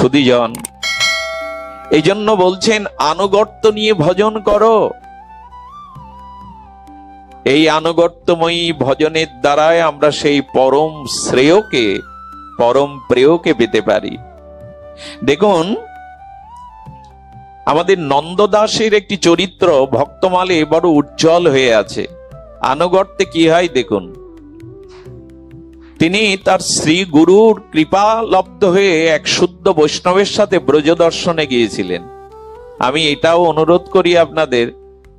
সুধীজন, এই জন্য বলছেন আনুগত্য নিয়ে ভজন করো। এই আনুগত্যময়ী ভজনের দ্বারাই আমরা সেই পরম শ্রেয়কে, পরম প্রেয়কে পেতে পারি। দেখুন, আমাদের নন্দদাসের একটি চরিত্র ভক্তমালে বড় উজ্জ্বল হয়ে আছে। আনুগত্যে কি হয় দেখুন, তিনি তার শ্রী গুরুর কৃপা লব্ধ হয়ে এক শুদ্ধ বৈষ্ণবের সাথে ব্রজ দর্শনে গিয়েছিলেন। আমি এটাও অনুরোধ করি আপনাদের,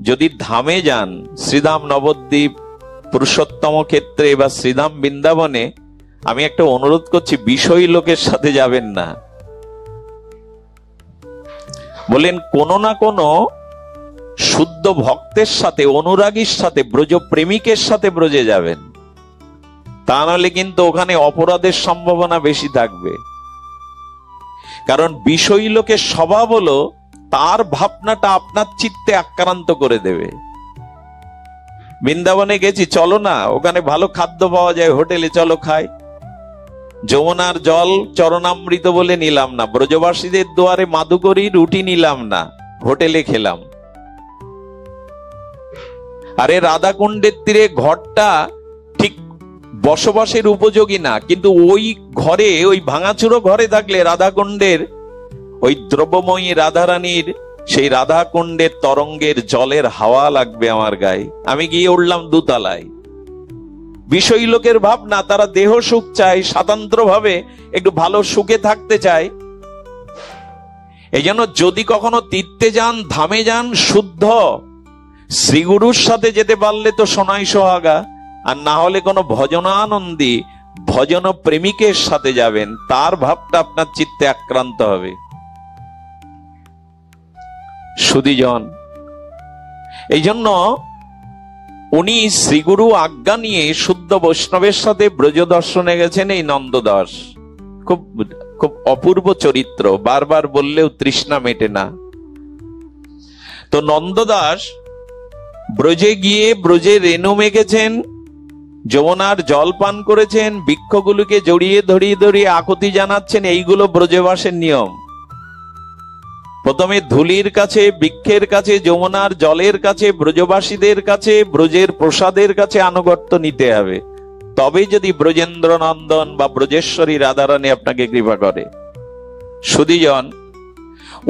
যদি ধামে যান, শ্রীধাম নবদ্বীপ, পুরুষোত্তম ক্ষেত্রে বা শ্রীধাম বৃন্দাবনে, আমি একটা অনুরোধ করছি, বিষয়ী লোকের সাথে যাবেন না। বলেন কোনো না কোনো শুদ্ধ ভক্তের সাথে, অনুরাগীর সাথে, ব্রজ প্রেমিকের সাথে ব্রজে যাবেন, তা নাহলে কিন্তু ওখানে অপরাধের সম্ভাবনা বেশি থাকবে। কারণ বিষয়ী লোকের স্বভাব হলো তার ভাবনাটা আপনার চিত্তে আক্রান্ত করে দেবে। বৃন্দাবনে গেছি, চলো না, ওখানে ভালো খাদ্য পাওয়া যায়, হোটেলে চলো খাই। যমুনার জল চরণামৃত বলে নিলাম না, ব্রজবাসীদের দুয়ারে মাধুকরী রুটি নিলাম না, হোটেলে খেলাম। আরে রাধাকুণ্ডের তীরে ঘরটা ঠিক বসবাসের উপযোগী না, কিন্তু ওই ঘরে, ওই ভাঙাচুরো ঘরে থাকলে রাধাকুণ্ডের ওই দ্রব্যময়ী রাধারানীর সেই রাধাকুণ্ডের তরঙ্গের জলের হাওয়া লাগবে আমার গায়ে। আমি গিয়ে উঠলাম দোতলায়। বিষয়ী লোকের ভাবনা, তারা দেহ সুখ চায়, স্বাতন্ত্র ভাবে একটু ভালো সুখে থাকতে চায়। এই জন্য যদি কখনো তীর্থে যান, ধামে যান, শুদ্ধ শ্রীগুরুর সাথে যেতে পারলে তো সোনাই সোহাগা, আর না হলে কোনো ভজনানন্দী, ভজন প্রেমিকের সাথে যাবেন, তার ভাবটা আপনার চিত্তে আক্রান্ত হবে। সুধীজন, এই জন্য উনি শ্রীগুরু আজ্ঞা নিয়ে শুদ্ধ বৈষ্ণবের সাথে ব্রজ দর্শনে গেছেন। এই নন্দদাস খুব খুব অপূর্ব চরিত্র, বারবার বললেও তৃষ্ণা মেটে না। তো নন্দদাস ব্রজে গিয়ে ব্রজে রেণু মেখেছেন, যমুনার জল পান করেছেন, বৃক্ষগুলোকে জড়িয়ে ধরিয়ে ধরিয়ে আকুতি জানাচ্ছেন। এইগুলো ব্রজবাসের নিয়ম। প্রথমে ধুলির কাছে, বৃক্ষের কাছে, যমুনার জলের কাছে, ব্রজবাসীদের কাছে, ব্রজের প্রসাদের কাছে আনুগত্য নিতে হবে, তবে যদি ব্রজেন্দ্র নন্দন বা ব্রজেশ্বরী রাধারানী আপনাকে কৃপা করে। সুধীজন,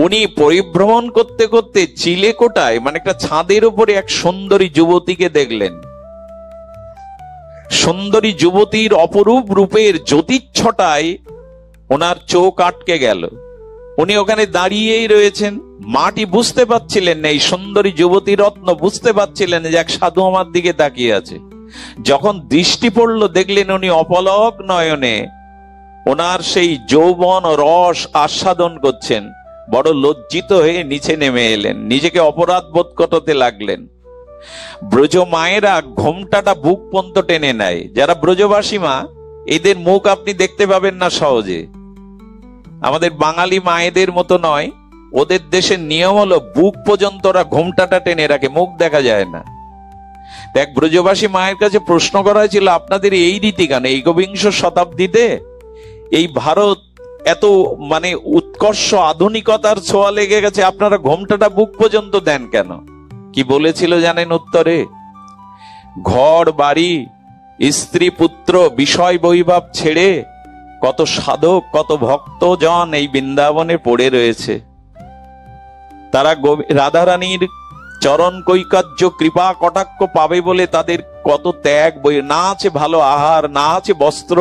উনি পরিভ্রমণ করতে করতে চিলেকোটায়, মানে একটা ছাদের উপরে এক সুন্দরী যুবতীকে দেখলেন। সুন্দরী যুবতীর অপরূপ রূপের জ্যোতিচ্ছটায় ওনার চোখ আটকে গেল। উনি ওখানে দাঁড়িয়েই রয়েছেন, মাটি বুঝতে পারছিলেন না, এই সুন্দরী যুবতী রত্ন বুঝতে পারছিলেন যে এক সাধু আমার দিকে তাকিয়ে আছে। যখন দৃষ্টি পড়ল, দেখলেন উনি অপলক নয়নে ওনার সেই যৌবন রস আস্বাদন করছেন। বড় লজ্জিত হয়ে নিচে নেমে এলেন, নিজেকে অপরাধ বোধ করতে লাগলেন। ব্রজ মায়েরা ঘোমটাটা বুক পর্যন্ত টেনে নেয়। যারা ব্রজবাসী মা, এদের মুখ আপনি দেখতে পাবেন না সহজে। আমাদের বাঙালি মায়েদের মতো নয়, ওদের দেশের নিয়ম হলো বুক পর্যন্ত ওরা ঘোমটাটা টেনে রাখে, মুখ দেখা যায় না। দেখ, ব্রজবাসী মায়ের কাছে প্রশ্ন করা হয়েছিল, আপনাদের এই রীতি কেন? একবিংশ শতাব্দীতে এই ভারত এত মানে উৎকর্ষ আধুনিকতার ছোঁয়া লেগে গেছে, আপনারা ঘোমটাটা বুক পর্যন্ত দেন কেন? কি বলেছিল জানেন উত্তরে? ঘর বাড়ি, স্ত্রী পুত্র, বিষয় বৈভব ছেড়ে কত সাধক, কত ভক্তজন এই বৃন্দাবনে পড়ে রয়েছে। তারা রাধারানীর চরণ কৈকার্য কৃপা কটাক্ষ পাবে বলে তাদের কত ত্যাগ, না আছে ভালো আহার, না আছে বস্ত্র,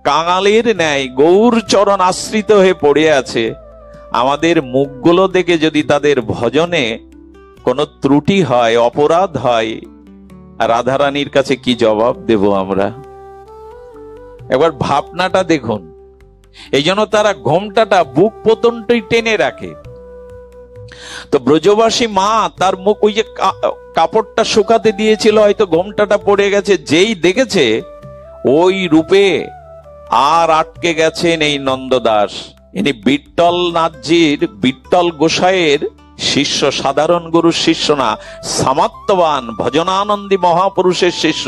কাঙালের ন্যায় গৌর চরণ আশ্রিত হয়ে পড়ে আছে। আমাদের মুখগুলো দেখে যদি তাদের ভজনে কোনো ত্রুটি হয়, অপরাধ হয়, রাধারানীর কাছে কি জবাব দেব আমরা? একবার ভাবনাটা দেখুন। এই জন্য তারা ঘোমটাটা বুক পতনটাই টেনে রাখে। তো ব্রজবাসী মা তার মুখ, ওই যে কাপড়টা শুকাতে দিয়েছিল, হয়তো ঘোমটাটা পড়ে গেছে, যেই দেখেছে ওই রূপে আর আটকে গেছেন এই নন্দদাস। ইনি বিট্টল নাথজির, বিট্টল গোসাইয়ের শিষ্য সাধারণ গুরুর শিষ্য না, সামর্থ্যবান ভজনানন্দী মহাপুরুষের শিষ্য।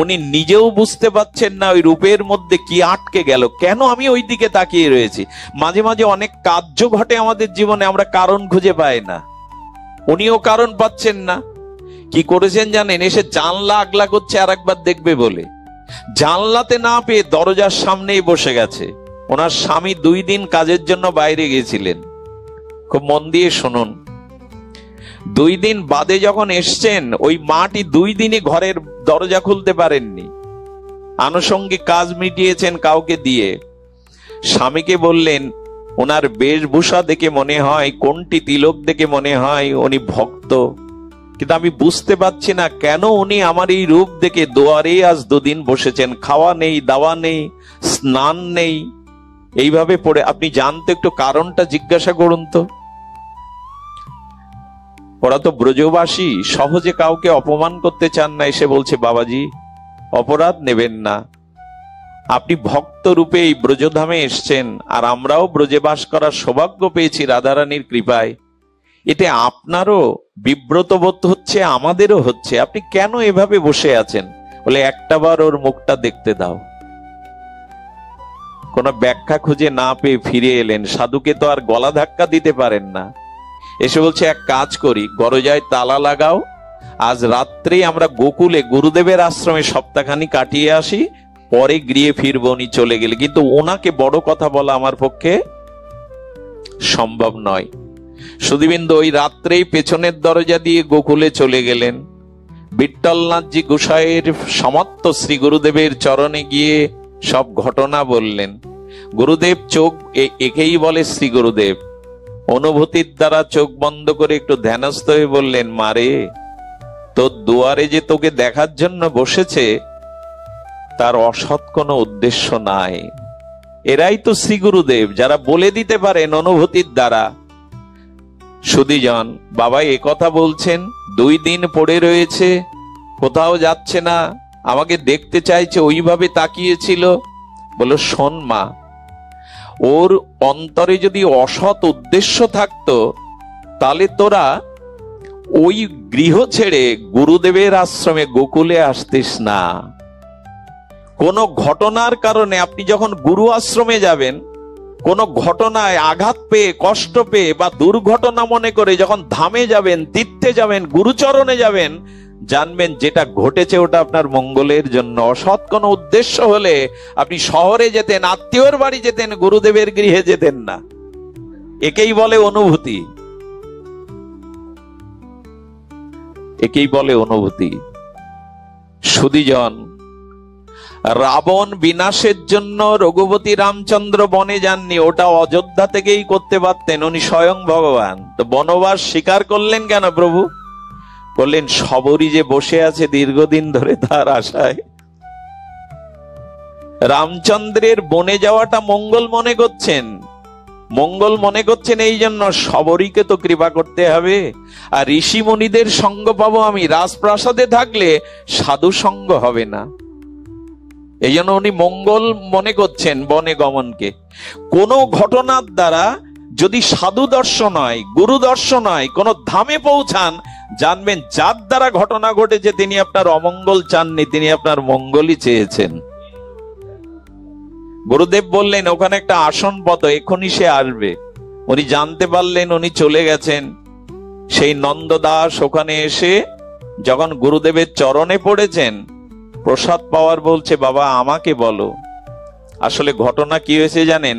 উনি নিজেও বুঝতে পারছেন না ওই রূপের মধ্যে কি আটকে গেল, কেন আমি ওই দিকে তাকিয়ে রয়েছি। মাঝে মাঝে অনেক কার্য ঘটে আমাদের জীবনে, আমরা কারণ খুঁজে পাই না, উনিও কারণ পাচ্ছেন না। কি করেছেন জানেন? এসে জানলা আগলা করছে আর একবার দেখবে বলে, জানলাতে না পেয়ে দরজার সামনেই বসে গেছে। ওনার স্বামী 2 দিন কাজের জন্য বাইরে গেছিলেন। খুব মন দিয়ে শুনুন, 2 দিন বাদে যখন এসছেন, ওই মাটি 2 দিনই ঘরের দরজা খুলতে পারেননি। আনুষঙ্গিক কাজ মিটিয়েছেন কাউকে দিয়ে। স্বামীকে বললেন, ওনার বেশভূষা দেখে মনে হয়, কোনটি তিলক দেখে মনে হয় উনি ভক্ত, কিন্তু আমি বুঝতে পারছি না কেন উনি আমার এই রূপ দেখে দুয়ারে আজ 2 দিন বসেছেন, খাওয়া নেই, দাওয়া নেই, স্নান নেই, এইভাবে পড়ে। আপনি জানতে একটু কারণটা জিজ্ঞাসা করুন তো। ওরা তো ব্রজবাসী, সহজে কাউকে অপমান করতে চান না। এসে বলছে, বাবাজি অপরাধ নেবেন না, আপনি ভক্ত রূপে এই ব্রজধামে এসছেন, আর আমরাও ব্রজে বাস করার সৌভাগ্য পেয়েছি রাধারানীর কৃপায়। এতে আপনারও বিব্রত বোধ হচ্ছে, আমাদেরও হচ্ছে, আপনি কেন এভাবে বসে আছেন? বলে, একটাবার ওর মুখটা দেখতে দাও। কোনো ব্যাখ্যা খুঁজে না পেয়ে ফিরে এলেন। সাধুকে তো আর গলা ধাক্কা দিতে পারেন না। এসে বলছে, এক কাজ করি, দরজায় তালা লাগাও, আজ রাত্রেই আমরা গোকুলে গুরুদেবের আশ্রমে সপ্তাহখানি কাটিয়ে আসি, পরে গৃহে ফিরবো। উনি চলে গেলে, কিন্তু ওনাকে বড় কথা বলা আমার পক্ষে সম্ভব নয়। সুধীবৃন্দ, ওই রাত্রেই পেছনের দরজা দিয়ে গোকুলে চলে গেলেন। বিঠ্ঠলনাথজি গোসাইয়ের সমর্থ শ্রী গুরুদেবের চরণে গিয়ে সব ঘটনা বললেন। গুরুদেব চোখ, একেই বলে শ্রী গুরুদেব, অনুভূতির দ্বারা চোখ বন্ধ করে একটু ধ্যানস্থ হয়ে বললেন, মারে, তোর দুয়ারে যে তোকে দেখার জন্য বসেছে, তার অসৎ কোনো উদ্দেশ্য নাই। এরাই তো শ্রী গুরুদেব, যারা বলে দিতে পারেন অনুভূতির দ্বারা। সুধীজন, বাবা এ কথা বলছেন, 2 দিন পড়ে রয়েছে, কোথাও যাচ্ছে না, আমাকে দেখতে চাইছে, ওইভাবে তাকিয়েছিল। বলো, শোন মা, ওর অন্তরে যদি অসৎ উদ্দেশ্য থাকতো, তাহলে তোরা ওই গৃহ ছেড়ে গুরুদেবের আশ্রমে গোকুলে আসতিস না। কোন ঘটনার কারণে আপনি যখন গুরু আশ্রমে যাবেন, কোন ঘটনায় আঘাত পেয়ে, কষ্ট পেয়ে বা দুর্ঘটনা মনে করে যখন ধামে যাবেন, তীর্থে যাবেন, গুরুচরণে যাবেন, জানবেন যেটা ঘটেছে ওটা আপনার মঙ্গলের জন্য। অসৎ কোন উদ্দেশ্য হলে আপনি শহরে যেতেন, আত্মীয়র বাড়ি যেতেন, গুরুদেবের গৃহে যেতেন না। একেই বলে অনুভূতি, একেই বলে অনুভূতি। সুধীজন, রাবণ বিনাশের জন্য রঘুপতি রামচন্দ্র বনে যাননি, ওটা অযোধ্যা থেকেই করতে পারতেন, উনি স্বয়ং ভগবান। তো বনবাস স্বীকার করলেন কেন প্রভু? বললেন, সবরই যে বসে আছে দীর্ঘদিন ধরে তার আশায়। রামচন্দ্রের বনে যাওয়াটা মঙ্গল মনে করছেন, মঙ্গল মনে করছেন, এই জন্য সবরীকে তো কৃপা করতে হবে। আর ঋষি মুনিদের সঙ্গ পাবো আমি, রাজপ্রাসাদে থাকলে সাধু সঙ্গ হবে না। এই জন্য উনি মঙ্গল মনে করছেন বনে গমনকে। কোন ঘটনার দ্বারা যদি সাধু দর্শন হয়, গুরু দর্শন হয়, কোন ধামে পৌঁছান, জানবেন যার দ্বারা ঘটনা ঘটেছে তিনি আপনার অমঙ্গল চাননি, তিনি আপনার মঙ্গলই চেয়েছেন। গুরুদেব বললেন, ওখানে একটা আসন পথ, এখনই সে আসবে। উনি জানতে পারলেন, উনি চলে গেছেন। সেই নন্দদাস ওখানে এসে যখন গুরুদেবের চরণে পড়েছেন, প্রসাদ পাওয়ার বলছে, বাবা আমাকে বলো আসলে ঘটনা কি হয়েছে জানেন?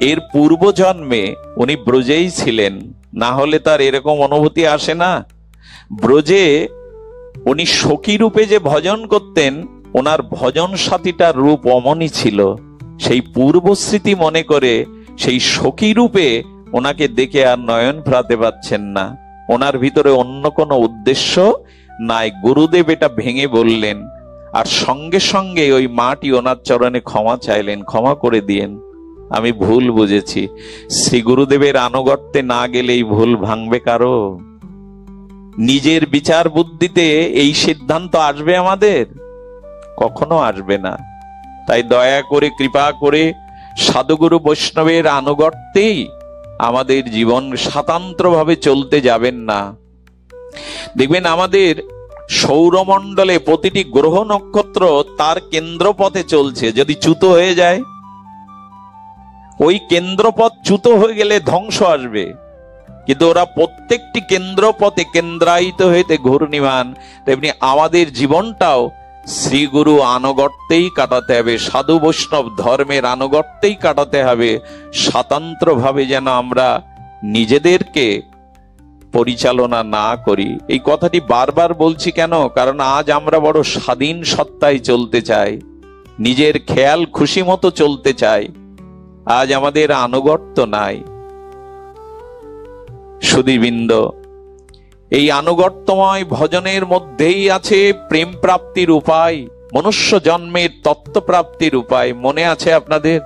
এর পূর্ব জন্মে উনি ব্রজেই ছিলেন, না হলে তার এরকম অনুভূতি আসে না। ব্রজে উনি সখী রূপে যে ভজন করতেন, ওনার ভজন সাথীটার রূপ অমনই ছিল। সেই পূর্বস্মৃতি মনে করে সেই সখী রূপে ওনাকে দেখে আর নয়ন ফেরাতে পারছেন না। ওনার ভিতরে অন্য কোনো উদ্দেশ্য নাই। গুরুদেব এটা ভেঙে বললেন, আর সঙ্গে সঙ্গে ওই মাটি ওনার চরণে ক্ষমা চাইলেন, ক্ষমা করে দিয়েন, আমি ভুল বুঝেছি। শ্রী গুরুদেবের আনুগত্যে না গেলে এই ভুল ভাঙবে কারো? নিজের বিচার বুদ্ধিতে এই সিদ্ধান্ত আসবে আমাদের? কখনো আসবে না। তাই দয়া করে, কৃপা করে সাধুগুরু বৈষ্ণবের আনুগত্যেই আমাদের জীবন স্বতন্ত্রভাবে চলতে যাবেন না। দেখবেন আমাদের সৌরমণ্ডলে প্রতিটি গ্রহ নক্ষত্র তার কেন্দ্রপথে চলছে। যদি চ্যুত হয়ে যায়, ওই কেন্দ্রপথ চ্যুত হয়ে গেলে ধ্বংস আসবে, কিন্তু ওরা প্রত্যেকটি কেন্দ্রপথে কেন্দ্রায়িত হইতে ঘূর্ণিমান। তেমনি আমাদের জীবনটাও শ্রীগুরু আনুগত্যেই কাটাতে হবে, সাধু বৈষ্ণব ধর্মের আনুগত্যেই কাটাতে হবে। স্বতন্ত্রভাবে যেন আমরা নিজেদেরকে পরিচালনা না করি। এই কথাটি বারবার বলছি কেন? কারণ আজ আমরা বড় স্বাধীন সত্তায় চলতে চাই, নিজের খেয়াল খুশি মতো চলতে চাই। আজ আমাদের আনুগত্য নাই। সুধীবৃন্দ, এই আনুগত্যময় ভজনের মধ্যেই আছে প্রেম প্রাপ্তির উপায়, মনুষ্য জন্মের তত্ত্ব প্রাপ্তির উপায়। মনে আছে আপনাদের,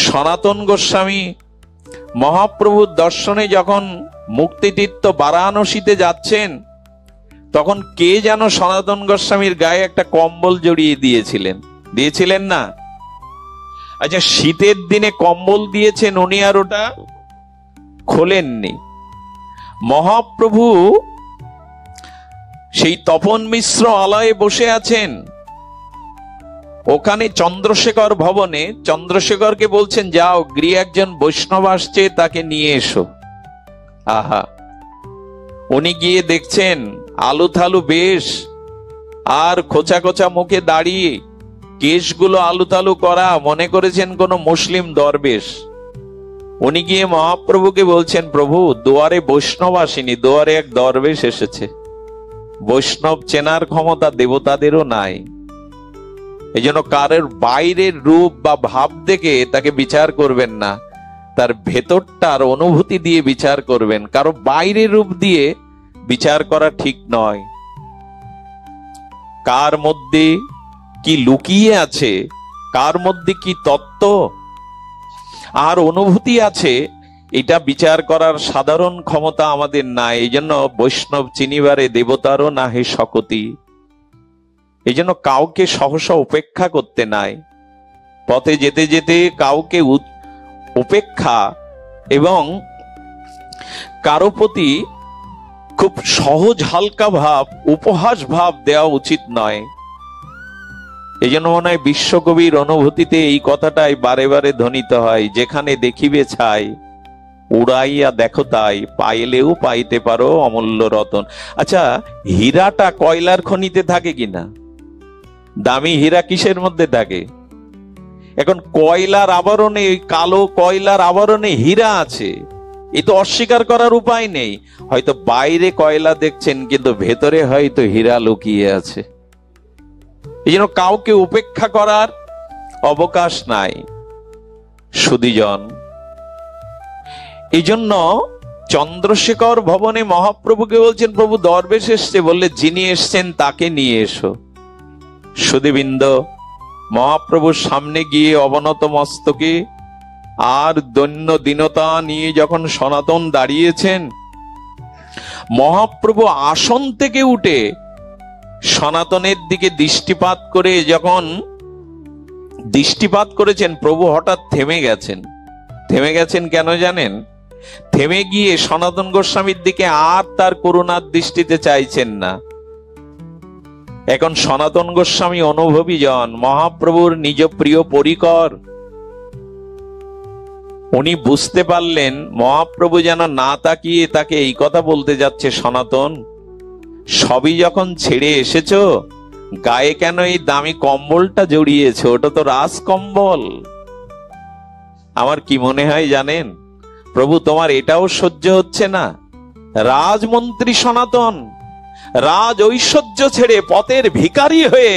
সনাতন গোস্বামী মহাপ্রভুর দর্শনে যখন মুক্তিতীর্থ বারাণসীতে যাচ্ছেন, তখন কে যেন সনাতন গোস্বামীর গায়ে একটা কম্বল জড়িয়ে দিয়েছিলেন না? আচ্ছা, শীতের দিনে কম্বল দিয়েছেন, উনি আর ওটা খোলেননি। মহাপ্রভু সেই তপন মিশ্র আলয়ে বসে আছেন, ওখানে চন্দ্রশেখর ভবনে। চন্দ্রশেখরকে বলছেন, যাও গৃহে একজন বৈষ্ণব আসছে, তাকে নিয়ে এসো। আহা, উনি গিয়ে দেখছেন আলু থালু বেশ, আর খোঁচা খোঁচা মুখে দাঁড়িয়ে, কেশগুলো আলু থালু করা, মনে করেছেন কোন মুসলিম দরবেশ। উনি গিয়ে মহাপ্রভুকে বলছেন, প্রভু দুয়ারে বৈষ্ণব আসেনি, দুয়ারে এক দরবেশ এসেছে। বৈষ্ণব চেনার ক্ষমতা দেবতাদেরও নাই। এই জন্য কারোর বাইরের রূপ বা ভাব দেখে তাকে বিচার করবেন না, তার ভেতরটার অনুভূতি দিয়ে বিচার করবেন। কারো বাইরের রূপ দিয়ে বিচার করা ঠিক নয়। কার মধ্যে কি লুকিয়ে আছে, কার মধ্যে কি তত্ত্ব আর অনুভূতি আছে, এটা বিচার করার সাধারণ ক্ষমতা আমাদের নাই। এই জন্য বৈষ্ণব চিনিবারে দেবতারও না হে শকতি। এই জন্য কাউকে সহসা উপেক্ষা করতে নাই। পথে যেতে যেতে কাউকে উপেক্ষা এবং কারো প্রতি খুব সহজ হালকা ভাব, উপহাস ভাব দেওয়া উচিত নয়। এই জন্য মনে হয় বিশ্বকবির অনুভূতিতে এই কথাটাই বারে বারে ধ্বনিত হয়, যেখানে দেখিবে ছাই উড়াইয়া দেখো তাই, পাইলেও পাইতে পারো অমূল্য রতন। আচ্ছা, হীরাটা কয়লার খনিতে থাকে কিনা? দামি হীরা কিসের মধ্যে থাকে? এখন কয়লার আবরণে, ওই কালো কয়লার আবরণে হীরা আছে, এ তো অস্বীকার করার উপায় নেই। হয়তো বাইরে কয়লা দেখছেন, কিন্তু ভেতরে হয়তো হীরা লুকিয়ে আছে। এই জন্য কাউকে উপেক্ষা করার অবকাশ নাই সুধীজন। এই জন্য চন্দ্রশেখর ভবনে মহাপ্রভুকে বলছেন, প্রভু দরবেশ এসছে, বললে যিনি এসছেন তাকে নিয়ে এসো। সুধীবৃন্দ, মহাপ্রভুর সামনে গিয়ে অবনত মস্তকে আর দৈন্য দীনতা নিয়ে যখন সনাতন দাঁড়িয়েছেন, মহাপ্রভু আসন থেকে উঠে সনাতনের দিকে দৃষ্টিপাত করে যখন দৃষ্টিপাত করেছেন, প্রভু হঠাৎ থেমে গেছেন। থেমে গেছেন কেন জানেন? থেমে গিয়ে সনাতন গোস্বামীর দিকে আর তার করুণার দৃষ্টিতে চাইছেন না। এখন সনাতন গোস্বামী অনুভবী জন, মহাপ্রভুর নিজ প্রিয় পরিকর। উনি বুঝতে পারলেন মহাপ্রভু যেন না তাকিয়ে তাকে এই কথা বলতে যাচ্ছে, সনাতন সবই যখন ছেড়ে এসেছো, গায়ে কেন এই দামি কম্বলটা জড়িয়েছো? ওটা তো রাজ কম্বল। আমার কি মনে হয় জানেন, প্রভু তোমার এটাও সহ্য হচ্ছে না? রাজমন্ত্রী সনাতন রাজ ঐশ্বর্য ছেড়ে পথের ভিখারি হয়ে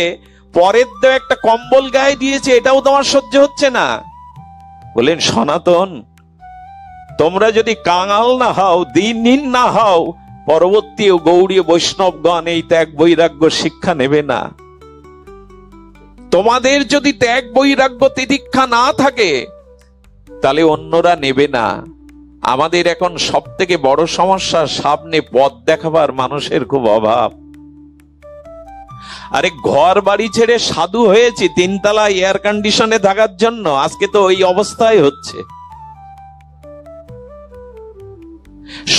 পরের দেওয়া একটা কম্বল গায়ে দিয়েছে, এটাও তোমার সহ্য হচ্ছে না? বলেন, সনাতন তোমরা যদি কাঙাল না হও, দিনহীন না হও, পরবর্তী গৌড়ীয় বৈষ্ণবগণ এই ত্যাগ বৈরাগ্য শিক্ষা নেবে না। তোমাদের যদি ত্যাগ বৈরাগ্য তিতিক্ষা না থাকে, তাহলে অন্যরা নেবে না। আমাদের এখন সব থেকে বড় সমস্যা, সামনে পথ দেখাবার মানুষের খুব অভাব। আরে ঘর বাড়ি ছেড়ে সাধু হয়েছি তিনতলা এয়ার কন্ডিশনে থাকার জন্য, আজকে তো ওই অবস্থায় হচ্ছে।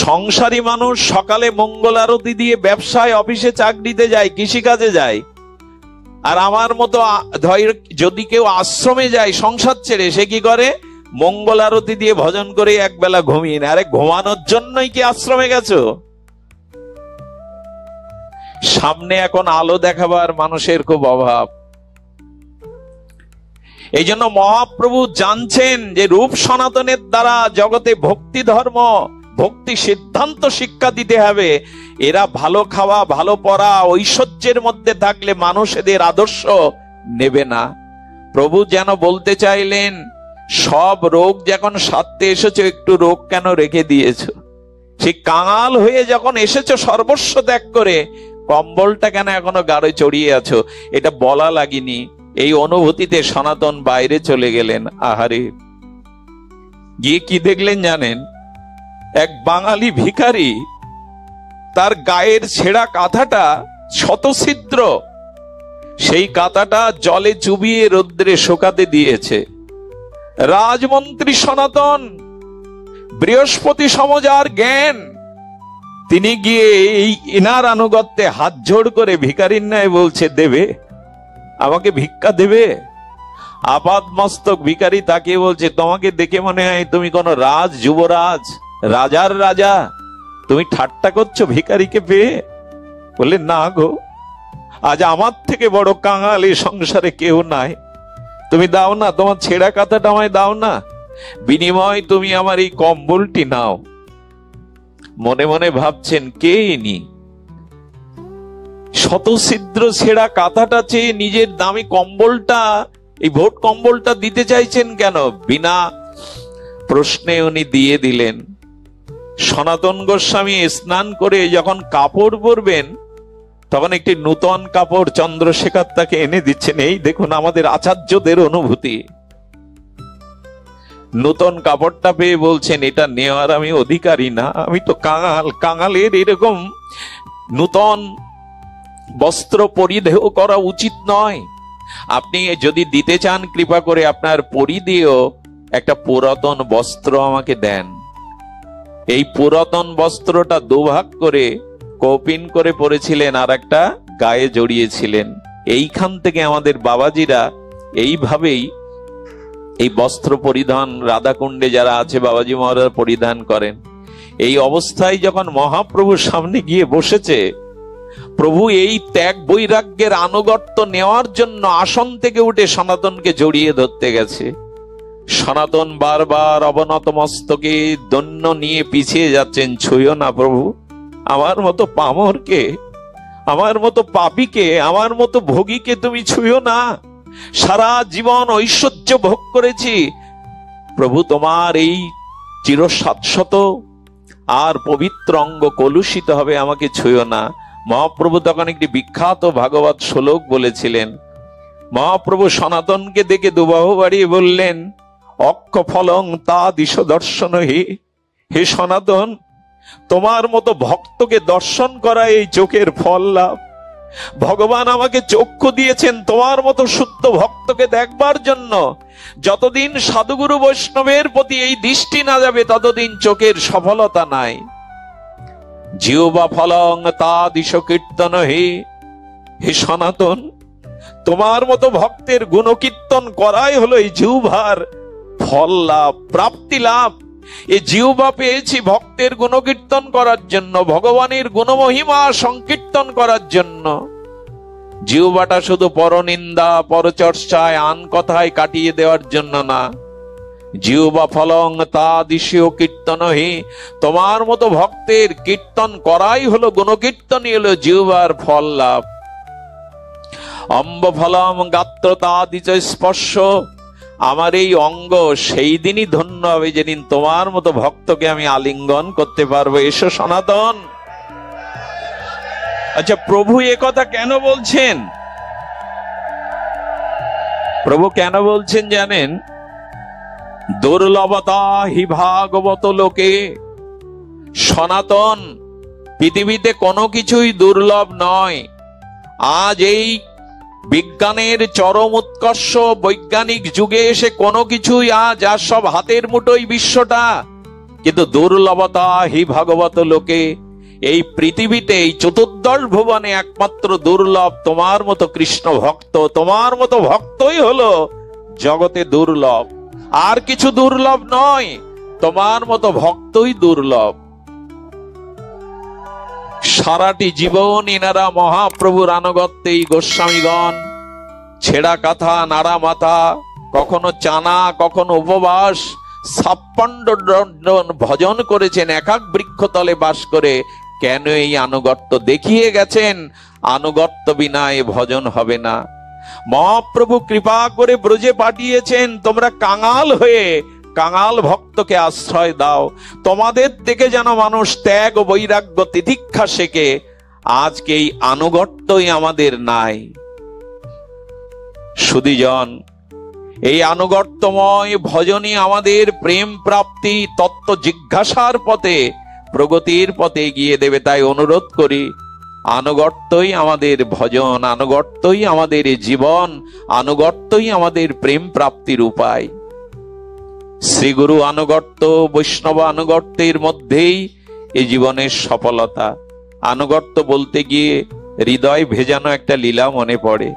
সংসারী মানুষ সকালে মঙ্গল আরতি দিয়ে ব্যবসায়, অফিসে, চাকরিতে যায়, কৃষিকাজে যায়। আর আমার মতো যদি কেউ আশ্রমে যায় সংসার ছেড়ে, সে কি করে? মঙ্গল আরতি দিয়ে ভজন করে একবেলা ঘুমিয়ে নেয়। আরে ঘুমানোর জন্যই কি আশ্রমে গেছো? সামনে এখন আলো দেখাবার মানুষের খুব অভাব। এই জন্য মহাপ্রভু জানছেন যে রূপ সনাতনের দ্বারা জগতে ভক্তি ধর্ম, ভক্তি সিদ্ধান্ত শিক্ষা দিতে হবে। এরা ভালো খাওয়া, ভালো পড়া, ঐশ্বর্যের মধ্যে থাকলে মানুষ এদের আদর্শ নেবে না। প্রভু যেন বলতে চাইলেন, সব রোগ যখন সারতে এসেছো, একটু রোগ কেন রেখে দিয়েছো? সে কাঙাল হয়ে যখন এসেছো সর্বস্ব ত্যাগ করে, কম্বলটা কেন এখনো গাড়ে চড়িয়ে আছো? এটা বলা লাগেনি। এই অনুভূতিতে সনাতন বাইরে চলে গেলেন। আহারে, গিয়ে কি দেখলেন জানেন? এক বাঙালি ভিখারি, তার গায়ের ছেঁড়া কাঁথাটা শতছিদ্র, সেই কাঁথাটা জলে চুবিয়ে রৌদ্রে শুকাতে দিয়েছে। রাজমন্ত্রী সনাতন, বৃহস্পতি সমজার জ্ঞান, তিনি গিয়ে এই ইনার আনুগত্যে হাত জোড় করে ভিখারির ন্যায় বলছে, দেবে আমাকে, ভিক্ষা দেবে? আপাদ মস্তক ভিখারি তাকিয়ে বলছে, তোমাকে দেখে মনে হয় তুমি কোন রাজ, যুবরাজ, রাজার রাজা। তুমি ঠাট্টা করছো ভিখারিকে পেয়ে? বললে, না গো, আজ আমার থেকে বড় কাঙাল এই সংসারে কেউ নাই। তুমি দাও না, তোমার ছেঁড়া কাঁথাটা আমায় দাও না, বিনিময় তুমি আমার এই কম্বলটি নাও। মনে মনে ভাবছেন, কে ইনি? শতছিদ্র ছেঁড়া কাঁথাটা চেয়ে নিজের দামি কম্বলটা, এই ভোট কম্বলটা দিতে চাইছেন কেন? বিনা প্রশ্নে উনি দিয়ে দিলেন। সনাতন গোস্বামী স্নান করে যখন কাপড় পরবেন, তখন একটি নূতন কাপড় চন্দ্রশেখর তাকে এনে দিচ্ছেন। এই দেখুন আমাদের আচার্যদের অনুভূতি। নূতন কাপড়টা পেয়ে বলছেন, এটা নেওয়ার আমি অধিকারী না, আমি তো কাঙাল। কাঙালের এরকম নূতন বস্ত্র পরিধেয় করা উচিত নয়। আপনি যদি দিতে চান, কৃপা করে আপনার পরিধেয় একটা পুরাতন বস্ত্র আমাকে দেন। এই পুরাতন বস্ত্রটা দুভাগ করে কৌপিন করে পরেছিলেন, আর একটা গায়ে জড়িয়েছিলেন। এইখান থেকে আমাদের বাবাজিরা এইভাবেই এই বস্ত্র পরিধান, রাধাকুণ্ডে যারা আছে বাবাজি মহারাজ পরিধান করেন। এই অবস্থায় যখন মহাপ্রভুর সামনে গিয়ে বসেছে, প্রভু এই ত্যাগ বৈরাগ্যের আনুগত্য নেওয়ার জন্য আসন থেকে উঠে সনাতনকে জড়িয়ে ধরতে গেছে। সনাতন বারবার অবনত মস্তকে দৈন্য নিয়ে পিছিয়ে যাচ্ছেন, ছুঁয়ো না প্রভু, আমার মতো পামরকে, আমার মতো পাপীকে, আমার মতো ভোগীকে তুমি ছুঁয়ো না। সারা জীবন ঐশ্বর্য ভোগ করেছি প্রভু, তোমার এই চিরশাশ্বত আর পবিত্র অঙ্গ কলুষিত হবে, আমাকে ছুঁয়ো না। মহাপ্রভু তখন একটি বিখ্যাত ভাগবত শ্লোক বলেছিলেন। মহাপ্রভু সনাতনকে দেখে দুবাহু বাড়িয়ে বললেন, অক্ষ ফলং তা দিশ দর্শন হে। হে সনাতন, তোমার মতো ভক্তকে দর্শন করা এই চোখের ফল লাভ। ভগবান আমাকে চক্ষু দিয়েছেন তোমার মতো শুদ্ধ ভক্তকে দেখবার জন্য। যতদিন সাধুগুরু বৈষ্ণবের প্রতি এই দৃষ্টি না যাবে, ততদিন চোখের সফলতা নাই। জিহ্বা ফলং তা দিশ কীর্তন হে। হে সনাতন, তোমার মতো ভক্তের গুণকীর্তন করাই হলো এই জিহ্বার ফল লাভ, প্রাপ্তি লাভ। এই জিহ্বা পেয়েছি ভক্তের গুণকীর্তন করার জন্য, ভগবানের গুণমহিমা সংকীর্তন করার জন্য। জিহ্বাটা শুধু পরনিন্দা, পরচর্চায়, আন কথায় কাটিয়ে দেওয়ার জন্য না। জিহ্বা ফলং তা দিশীয় কীর্তন হে। তোমার মতো ভক্তের কীর্তন করাই হলো, গুণকীর্তনই হলো জিহ্বার ফল লাভ। অম্ব ফলম গাত্র তা দিচ স্পর্শ। আমার এই অঙ্গ সেই দিনই ধন্য হবে যেদিন তোমার মতো ভক্তকে আমি আলিঙ্গন করতে পারবো। এসো সনাতন। আচ্ছা, প্রভু এ কথা কেন বলছেন? প্রভু কেন বলছেন জানেন? দুর্লভতা হি ভাগবত লোকে। সনাতন, পৃথিবীতে কোনো কিছুই দুর্লভ নয়। আজ এই বিজ্ঞানের চরম উৎকর্ষ, বৈজ্ঞানিক যুগে এসে কোনো কিছুই আজ আর সব হাতের মুঠোই বিশ্বটা। কিন্তু দুর্লভতা হি ভাগবত লোকে, এই পৃথিবীতে এই চতুর্দশ ভুবনে একমাত্র দুর্লভ তোমার মতো কৃষ্ণ ভক্ত, তোমার মতো ভক্তই হলো জগতে দুর্লভ, আর কিছু দুর্লভ নয়, তোমার মতো ভক্তই দুর্লভ। সারাটি জীবন এনারা মহাপ্রভুর আনুগত্যে গোস্বামীগণ ছেঁড়া কাঁথা নাড়া মাথা, কখনো চানা কখনো উপবাস, 56 ভজন করেছেন একাক বৃক্ষতলে বাস করে। কেন এই আনুগত্য দেখিয়ে গেছেন, আনুগত্য বিনা এ ভজন হবে না। মহাপ্রভু কৃপা করে ব্রজে পাঠিয়েছেন, তোমরা কাঙাল হয়ে কাঙাল ভক্তকে আশ্রয় দাও, তোমাদের থেকে যেন মানুষ ত্যাগ ও বৈরাগ্য তিতিক্ষা শেখে। আজকে এই আনুগত্যই আমাদের নাই। সুধীজন, এই আনুগত্যময় ভজনই আমাদের প্রেম প্রাপ্তি তত্ত্ব জিজ্ঞাসার পথে প্রগতির পথে এগিয়ে দেবে। তাই অনুরোধ করি, আনুগত্যই আমাদের ভজন, আনুগত্যই আমাদের জীবন, আনুগত্যই আমাদের প্রেম প্রাপ্তির উপায়। শ্রীগুরু আনুগত্য, বৈষ্ণব আনুগত্যের মধ্যেই এই জীবনের সফলতা। আনুগত্য বলতে গিয়ে হৃদয় ভেজানো একটা লীলা মনে পড়ে।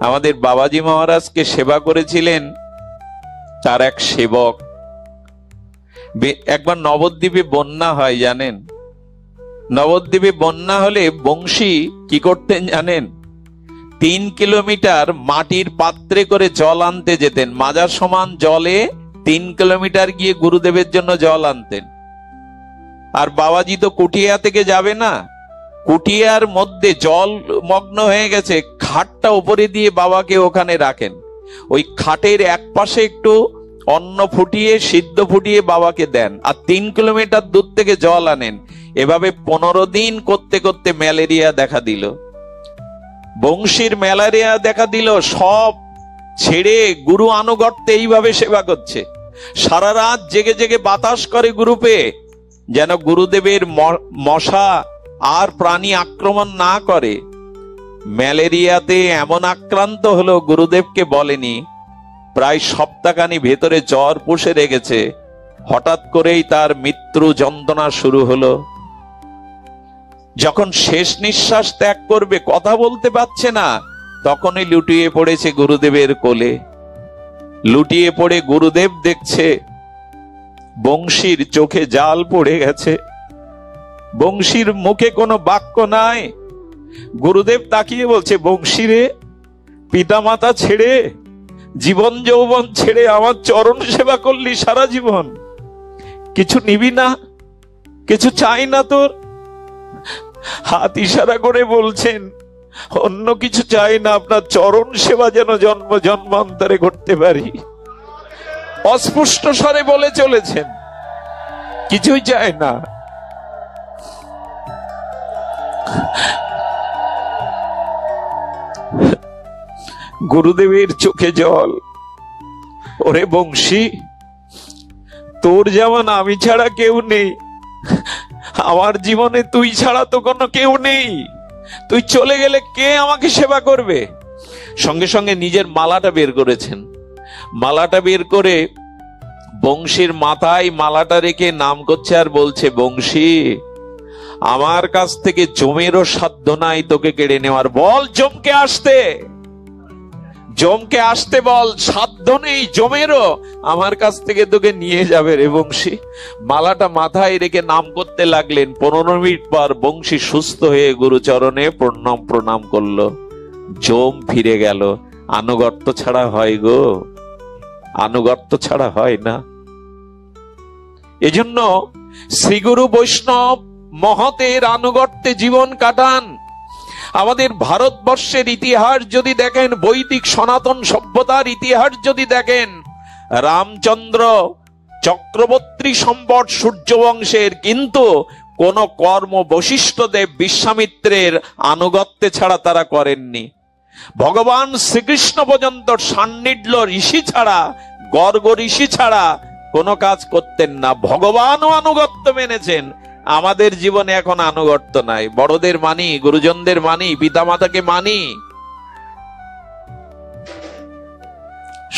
আমাদের বাবাজি মহারাজকে সেবা করেছিলেন তার এক সেবক। একবার নবদ্বীপে বন্যা হয় জানেন। নবদ্বীপে বন্যা হলে বংশী কি করতেন জানেন? 3 কিলোমিটার মাটির পাত্রে করে জল আনতে যেতেন। মাজার সমান জলে 3 কিলোমিটার গিয়ে গুরুদেবের জন্য জল আনতেন। আর বাবাজি তো কুটিয়া থেকে যাবে না, কুটিয়ার মধ্যে জল মগ্ন হয়ে গেছে, খাটটা উপরে দিয়ে বাবাকে ওখানে রাখেন। ওই খাটের এক পাশে একটু অন্ন ফুটিয়ে সিদ্ধ ফুটিয়ে বাবাকে দেন, আর 3 কিলোমিটার দূর থেকে জল আনেন। এভাবে 15 দিন করতে করতে ম্যালেরিয়া দেখা দিল। বংশীর ম্যালেরিয়া দেখা দিল, সব ছেড়ে গুরু আনুগত্যে এইভাবে সেবা করছে। সারা রাত জেগে জেগে বাতাস করে গুরুপে, যেন গুরুদেবের মশা আর প্রাণী আক্রমণ না করে। ম্যালেরিয়াতে এমন আক্রান্ত হলো, গুরুদেবকে বলেনি, প্রায় সপ্তাহখানি ভেতরে জ্বর পুষে রেখেছে। হঠাৎ করেই তার মৃত্যু যন্ত্রণা শুরু হলো। যখন শেষ নিঃশ্বাস ত্যাগ করবে, কথা বলতে পারছে না, তখনই লুটিয়ে পড়েছে গুরুদেবের কোলে। লুটিয়ে পড়ে গুরুদেব দেখছে বংশীর চোখে জাল পড়ে গেছে, বংশীর মুখে কোনো বাক্য নাই। গুরুদেব তাকিয়ে বলছে, বংশী রে, পিতামাতা ছেড়ে, জীবন যৌবন ছেড়ে আমার চরণ সেবা করলি সারা জীবন, কিছু নিবি না, কিছু চাই না তোর? হাত ইশারা করে বলছেন, অন্য কিছু চাই না, আপনার চরণ সেবা যেন জন্ম জন্মান্তরে করতে পারি। অস্পষ্ট স্বরে বলে চলেছেন, কিছুই চায় না। গুরুদেবের চোখে জল। ওরে বংশী, তোর যেমন আমি ছাড়া কেউ নেই, আমার জীবনে তুই ছাড়া তো কোনো কেউ নেই। তুই চলে গেলে কে আমাকে সেবা করবে? সঙ্গে সঙ্গে নিজের মালাটা বের করেছেন। মালাটা বের করে বংশীর মাথায় মালাটা রেখে নাম করছে আর বলছে, বংশী, আমার কাছ থেকে জমেরও সাধ্য নাই তোকে কেড়ে নেওয়ার। বল জমকে আসতে, জমকে আসতে বল, সাধ্য নেই জমেরও আমার কাছ থেকে তোকে নিয়ে যাবে রে বংশী। মালাটা মাথায় রেখে নাম করতে লাগলেন। 15 মিনিট পর বংশী সুস্থ হয়ে গুরুচরণে প্রণাম করলো। জম ফিরে গেল। আনুগত্য ছাড়া হয় গো, আনুগত্য ছাড়া হয় না। এজন্য শ্রীগুরু বৈষ্ণব মহতের আনুগত্যে জীবন কাটান। আমাদের ভারতবর্ষের ইতিহাস যদি দেখেন, বৈদিক সনাতন সভ্যতার ইতিহাস যদি দেখেন, রামচন্দ্র চক্রবর্তী সম্বট সূর্যবংশের, কিন্তু কোন কর্ম বশিষ্ঠদেব বিশ্বামিত্রের আনুগত্যে ছাড়া তারা করেননি। ভগবান শ্রীকৃষ্ণ পর্যন্ত সান্নিধ্য ঋষি ছাড়া, গর্গ ঋষি ছাড়া কোনো কাজ করতেন না। ভগবানও আনুগত্য মেনেছেন। আমাদের জীবনে এখন আনুগত্য নাই। বড়দের মানি, গুরুজনদের মানি, পিতামাতাকে মানি।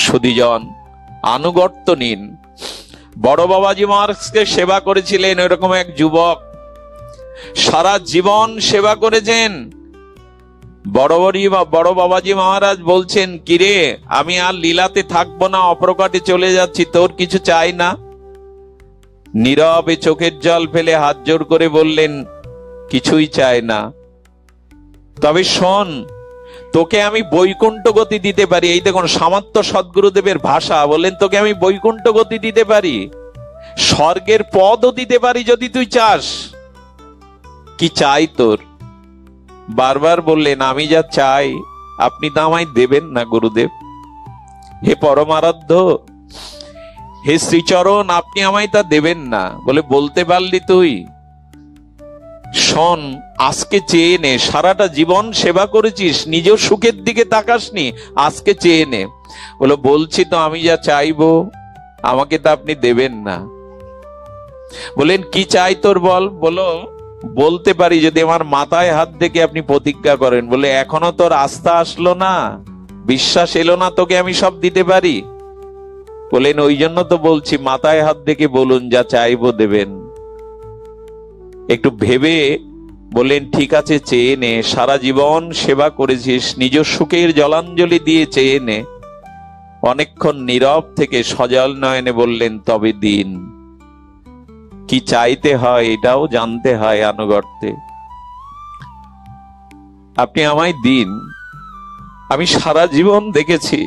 সুধীজন, আনুগত্য নিন। বড় বাবাজি মহারাজকে সেবা করেছিলেন এরকম এক যুবক, সারা জীবন সেবা করেছেন। বড় বাবাজি মহারাজ বলছেন, কিরে আমি আর লীলাতে থাকবো না, অপ্রকাটে চলে যাচ্ছি, তোর কিছু চাই না? নীরবে চোখের জল ফেলে হাত জোড় করে বললেন, কিছুই চাই না, তবে শোন, তোকে আমি বৈকুণ্ঠ গতি দিতে পারি। এই দেখুন সামর্থ্য সদ্গুরুদেবের ভাষা, বললেন তোকে আমি বৈকুণ্ঠ গতি দিতে পারি, স্বর্গের পদও দিতে পারি যদি তুই চাস। কি চাই তোর? বারবার বললেন, আমি যা চাই আপনি তা আমায় দেবেন না গুরুদেব। হে পরমারাধ্য, হে শ্রীচরণ, আপনি আমায় তা দেবেন না। বলে, বলতে পারলি তুই? শোন, আজকে চেয়ে নে, সারাটা জীবন সেবা করেছিস, নিজের সুখের দিকে তাকাসনি, আজকে চেয়ে নে। বলো, বলছি তো আমি যা চাইবো আমাকে তা আপনি দেবেন না। বলেন, কি চাই তোর বল? বলো, বলতে পারি যদি আমার মাথায় হাত থেকে আপনি প্রতিজ্ঞা করেন। বলে, এখনো তোর আস্থা আসলো না, বিশ্বাস এলো না তোকে আমি সব দিতে পারি? বলেন, ওই জন্য তো বলছি, মাথায় হাত থেকে বলুন, যা চাইবো দেবেন। একটু ভেবে বলেন, ঠিক আছে, চেয়ে নে, সারা জীবন সেবা করেছিস, নিজ সুখের জলাঞ্জলি দিয়ে চেয়ে নে। অনেকক্ষণ নীরব থেকে সজল নয়নে বললেন, তবে দিন। কি চাইতে হয় এটাও জানতে হয় আনুগত্যে। আপনি আমায় দিন। আমি সারা জীবন দেখেছি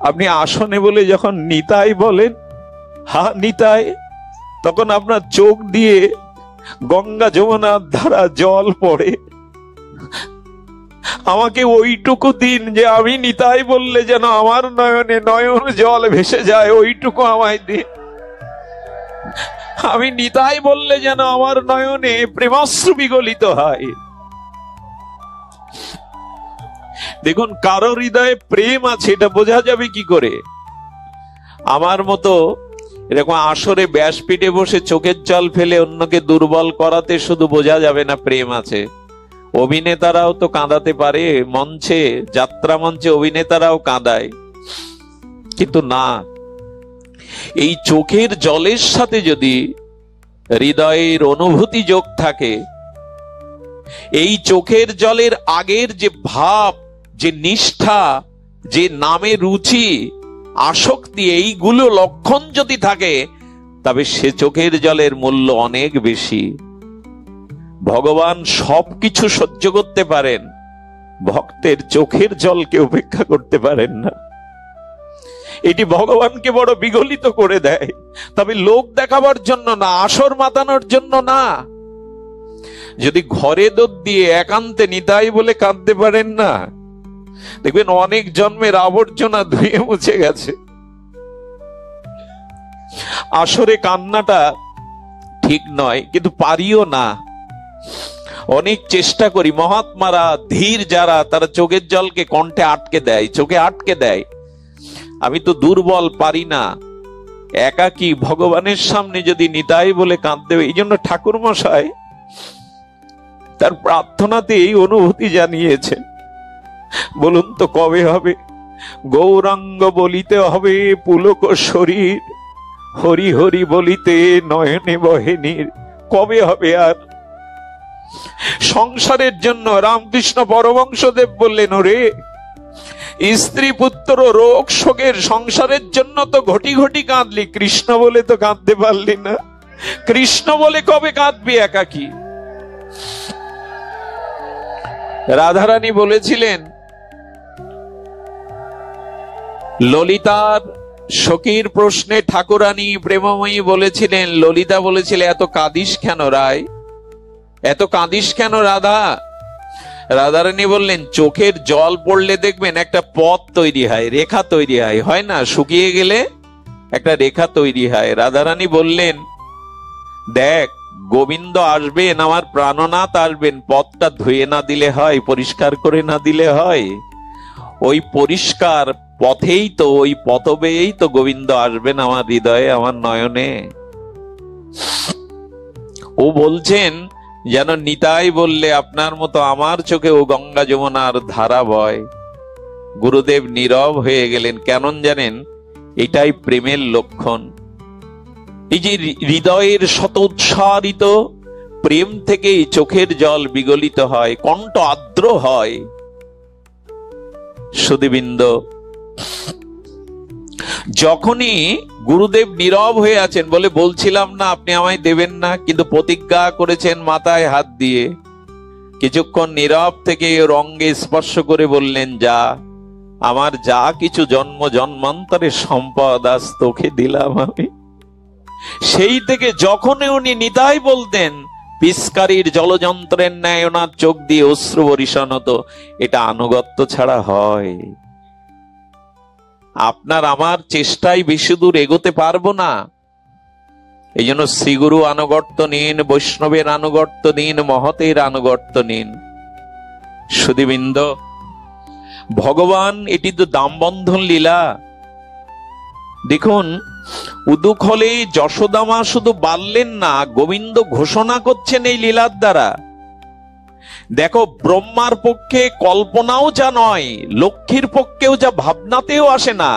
আপনি আসনে বলে যখন নিতাই বলেন, হা নিতাই, তখন আপনার চোখ দিয়ে গঙ্গা যমুনার ধারা জল পড়ে। আমাকে ওইটুকু দিন যে আমি নিতাই বললে যেন আমার নয়নে নয়ন জল ভেসে যায়, ওইটুকু আমায় দিন। আমি নিতাই বললে যেন আমার নয়নে প্রেমাশ্রু বিগলিত হয়। দেখুন, কারো হৃদয়ে প্রেম আছে এটা বোঝা যাবে কি করে? আমার মতো এরকম আসরে ব্যাসপীঠে বসে চোখের জল ফেলে অন্যকে দুর্বল করাতে শুধু বোঝা যাবে না প্রেম আছে। অভিনেতারাও তো কাঁদাতে পারে, মঞ্চে, যাত্রা মঞ্চে অভিনেতারাও কাঁদায়, কিন্তু না, এই চোখের জলের সাথে যদি হৃদয়ের অনুভূতি যোগ থাকে, এই চোখের জলের আগের যে ভাব, যে নিষ্ঠা, যে নামে রুচি, আসক্তি, এইগুলো লক্ষণ যদি থাকে, তবে সে চোখের জলের মূল্য অনেক বেশি। ভগবান সবকিছু সহ্য করতে পারেন, ভক্তের চোখের জলকে উপেক্ষা করতে পারেন না। এটি ভগবানকে বড় বিগলিত করে দেয়, তবে লোক দেখাবার জন্য না, আসর মাতানোর জন্য না। যদি ঘরে দোদ দিয়ে একান্তে নিতাই বলে কাঁদতে পারেন না, দেখবেন অনেক জন্মের আবর্জনা ধুয়ে মুছে গেছে। আসরে কান্নাটা ঠিক নয়, কিন্তু পারিও না। অনেক চেষ্টা করি, মহাত্মারা, ধীর যারা, তারা চোখের জলকে কণ্ঠে আটকে দেয়, চোখে আটকে দেয়। আমি তো দুর্বল, পারি না, একাকী ভগবানের সামনে যদি নিতাই বলে কাঁদতে। এই জন্য ঠাকুর মশাই তার প্রার্থনাতে এই অনুভূতি জানিয়েছেন। বলুন তো কবে হবে? গৌরাঙ্গ বলিতে হবে পুলক শরীর, হরি হরি বলিতে নয়নে বহে নীর। কবে হবে? আর সংসারের জন্য রামকৃষ্ণ পরমহংসদেব বললেন, ওরে স্ত্রী পুত্র রোগ শোকের সংসারের জন্য তো ঘটি ঘটি কাঁদলি, কৃষ্ণ বলে তো কাঁদতে পারলি না। কৃষ্ণ বলে কবে কাঁদবি একাকী? রাধারানী বলেছিলেন, ললিতার সখীর প্রশ্নে ঠাকুরানী প্রেমময়ী বলেছিলেন, ললিতা বলেছিল, এত কাঁদিস কেন রায়, এত কাঁদিস কেন রাধা? রাধারানী বললেন, চোখের জল পড়লে দেখবেন একটা পথ তৈরি হয়, রেখা তৈরি হয়, হয় না? শুকিয়ে গেলে একটা রেখা তৈরি হয়। রাধারানী বললেন, দেখ, গোবিন্দ আসবেন, আমার প্রাণনাথ আসবেন, পথটা ধুয়ে না দিলে হয়, পরিষ্কার করে না দিলে হয়? ওই পরিষ্কার পথেই তো, ওই পথবেই তো গোবিন্দ আসবেন আমার হৃদয়ে, আমার নয়নে। ও বলছেন যেন নিতাই বললে আপনার মতো আমার চোখে ও গঙ্গা যমুনার ধারা বয়। গুরুদেব নীরব হয়ে গেলেন। কেন জানেন? এটাই প্রেমের লক্ষণ। এই যে হৃদয়ের শত উৎসারিত প্রেম থেকেই চোখের জল বিগলিত হয়, কণ্ঠ আর্দ্র হয়। সুধীবৃন্দ, যখনই গুরুদেব নীরব হয়ে আছেন, বলে বলছিলাম না আপনি আমায় দেবেন না, কিন্তু প্রতিজ্ঞা করেছেন মাথায় হাত দিয়ে, কিছুক্ষণ নীরব থেকে রঙ্গে স্পর্শ করে বললেন, যা, আমার যা কিছু জন্ম জন্মান্তরের সম্পদ আজ তোকে দিলাম আমি। সেই থেকে যখনই উনি নিতাই বলতেন, পিস্কারির জলযন্ত্রের ন্যায় ওনার চোখ দিয়ে অশ্রু বরিশান হতো। এটা আনুগত্য ছাড়া হয়? আপনার আমার চেষ্টায় বেশি দূর এগোতে পারবো না। এই জন্য শ্রীগুরু আনুগত্য নিন, বৈষ্ণবের আনুগত্য নিন, মহতের আনুগত্য নিন। সুধীবৃন্দ, ভগবান এটি তো দামবন্ধন লীলা। দেখুন, উদুখলে যশোদামা শুধু বাড়লেন না, গোবিন্দ ঘোষণা করছেন এই লীলার দ্বারা। দেখো, ব্রহ্মার পক্ষে কল্পনাও যা নয়, লক্ষ্মীর পক্ষেও যা ভাবনাতেও আসে না,